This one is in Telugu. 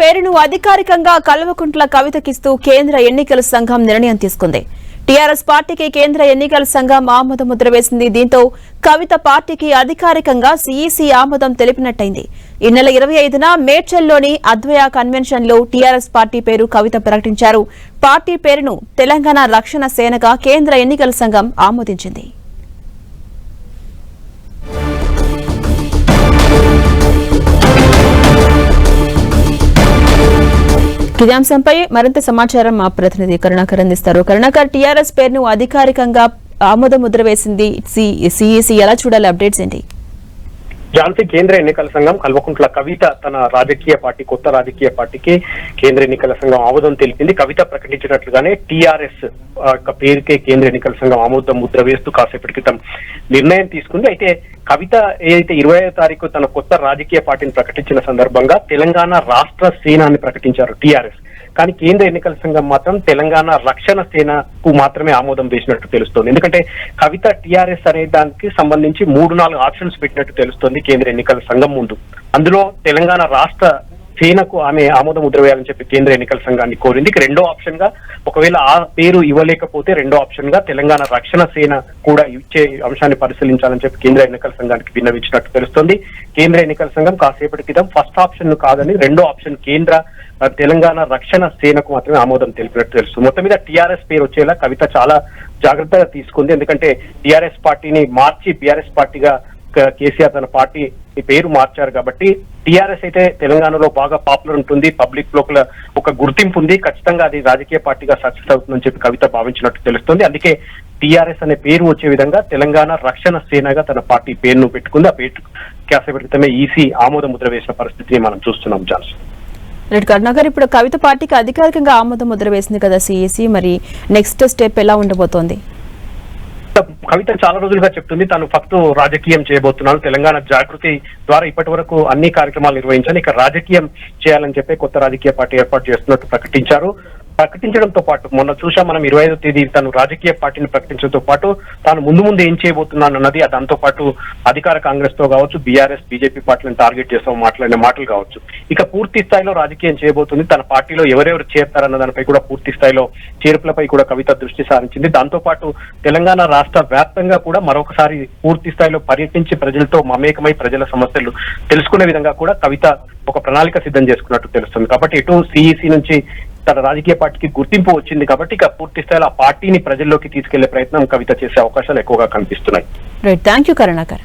పేరును అధికారికంగా కల్వకుంట్ల కవితకిస్తూ కేంద్ర ఎన్నికల సంఘం నిర్ణయం తీసుకుంది. టీఆర్ఎస్ పార్టీకి కేంద్ర ఎన్నికల సంఘం ఆమోద ముద్ర వేసింది. దీంతో కవిత పార్టీకి అధికారికంగా సీఈసీ ఆమోదం తెలిపినట్టయింది. ఈ నెల 25న మేడ్చల్లోని అద్వయ కన్వెన్షన్ లో టీఆర్ఎస్ పార్టీ పేరు కవిత ప్రకటించారు. పార్టీ పేరును తెలంగాణ రక్షణ సేనగా కేంద్ర ఎన్నికల సంఘం ఆమోదించింది. ఇదే అంశంపై మరింత సమాచారం మా ప్రతినిధి కరుణాకర్ అందిస్తారు. కరుణాకర్, టీఆర్ఎస్ పేరును అధికారికంగా ఆమోద ముద్ర వేసింది సీఈసీ, ఎలా చూడాలి? అప్డేట్స్ ఏంటి? ఝాన్సీ, కేంద్ర ఎన్నికల సంఘం కల్వకుంట్ల కవిత తన రాజకీయ పార్టీ కొత్త రాజకీయ పార్టీకి కేంద్ర ఎన్నికల సంఘం ఆమోదం తెలిపింది. కవిత ప్రకటించినట్లుగానే టీఆర్ఎస్ పేరుకే కేంద్ర ఎన్నికల సంఘం ఆమోదం ముద్ర వేస్తూ కాసేపటి క్రితం నిర్ణయం తీసుకుంది. అయితే కవిత ఏదైతే 25వ తారీఖు తన కొత్త రాజకీయ పార్టీని ప్రకటించిన సందర్భంగా తెలంగాణ రాష్ట్ర సేనాన్ని ప్రకటించారు టీఆర్ఎస్. కానీ కేంద్ర ఎన్నికల సంఘం మాత్రం తెలంగాణ రక్షణ సేనకు మాత్రమే ఆమోదం వేసినట్టు తెలుస్తోంది. ఎందుకంటే కవిత టీఆర్ఎస్ అనే దానికి సంబంధించి 3-4 ఆప్షన్స్ పెట్టినట్టు తెలుస్తోంది కేంద్ర ఎన్నికల సంఘం ముందు. అందులో తెలంగాణ రాష్ట్ర సేనకు ఆమె ఆమోదం ముద్ర వేయాలని చెప్పి కేంద్ర ఎన్నికల సంఘాన్ని కోరింది. రెండో ఆప్షన్ గా ఒకవేళ ఆ పేరు ఇవ్వలేకపోతే రెండో ఆప్షన్ గా తెలంగాణ రక్షణ సేన కూడా ఇచ్చే అంశాన్ని పరిశీలించాలని చెప్పి కేంద్ర ఎన్నికల సంఘానికి విన్నవించినట్టు తెలుస్తోంది. కేంద్ర ఎన్నికల సంఘం కాసేపటి క్రితం ఫస్ట్ ఆప్షన్ కాదని రెండో ఆప్షన్ కేంద్ర తెలంగాణ రక్షణ సేనకు మాత్రమే ఆమోదం తెలిపినట్టు తెలుస్తుంది. మొత్తం మీద టీఆర్ఎస్ పేరు వచ్చేలా కవిత చాలా జాగ్రత్తగా తీసుకుంది. ఎందుకంటే టీఆర్ఎస్ పార్టీని మార్చి బీఆర్ఎస్ పార్టీగా కేసీఆర్ తన పార్టీ పేరు మార్చారు కాబట్టి టీఆర్ఎస్ అయితే తెలంగాణలో బాగా పాపులర్ ఉంటుంది, పబ్లిక్ లోపల ఒక గుర్తింపు ఉంది, ఖచ్చితంగా అది రాజకీయ పార్టీగా సక్సెస్ అవుతుందని చెప్పి కవిత భావించినట్టు తెలుస్తుంది. అందుకే టీఆర్ఎస్ అనే పేరు వచ్చే విధంగా తెలంగాణ రక్షణ సేనగా తన పార్టీ పేరును పెట్టుకుంది. ఆ పేరు కాసేపటి క్రితమే ఈసీ ఆమోద ముద్ర వేసిన పరిస్థితిని మనం చూస్తున్నాం. జాన్స్ కరుణాకర్, ఇప్పుడు కవిత పార్టీకి అధికారికంగా ఆమోద ముద్ర వేసింది కదా సీఈసీ, మరి నెక్స్ట్ స్టెప్ ఎలా ఉండబోతోంది? కవిత చాలా రోజులుగా చెప్తుంది తాను ఫక్తు రాజకీయం చేయబోతున్నాను, తెలంగాణ జాగృతి ద్వారా ఇప్పటి వరకు అన్ని కార్యక్రమాలు నిర్వహించాను, ఇక రాజకీయం చేయాలని చెప్పి కొత్త రాజకీయ పార్టీ ఏర్పాటు చేస్తున్నట్టు ప్రకటించడంతో పాటు మొన్న చూసాం మనం 25వ తేదీ తను రాజకీయ పార్టీని ప్రకటించడంతో పాటు తాను ముందు ఏం చేయబోతున్నాను అన్నది, దాంతో పాటు అధికార కాంగ్రెస్ తో కావచ్చు, బీఆర్ఎస్ బీజేపీ పార్టీలను టార్గెట్ చేస్తాం మాట్లాడిన మాటలు కావచ్చు, ఇక పూర్తి స్థాయిలో రాజకీయం చేయబోతుంది. తన పార్టీలో ఎవరెవరు చేరతారన్న దానిపై కూడా పూర్తి స్థాయిలో చేర్పులపై కూడా కవిత దృష్టి సారించింది. దాంతో పాటు తెలంగాణ రాష్ట్ర వ్యాప్తంగా కూడా మరొకసారి పూర్తి స్థాయిలో పర్యటించి ప్రజలతో మమేకమై ప్రజల సమస్యలు తెలుసుకునే విధంగా కూడా కవిత ఒక ప్రణాళిక సిద్ధం చేసుకున్నట్టు తెలుస్తుంది. కాబట్టి ఇటు సిఈసి నుంచి తన రాజకీయ పార్టీకి గుర్తింపు వచ్చింది కాబట్టి ఇక పూర్తి స్థాయిలో ఆ పార్టీని ప్రజల్లోకి తీసుకెళ్లే ప్రయత్నం కవిత చేసే అవకాశాలు ఎక్కువగా కనిపిస్తున్నాయి. థాంక్యూ కరుణాకర్.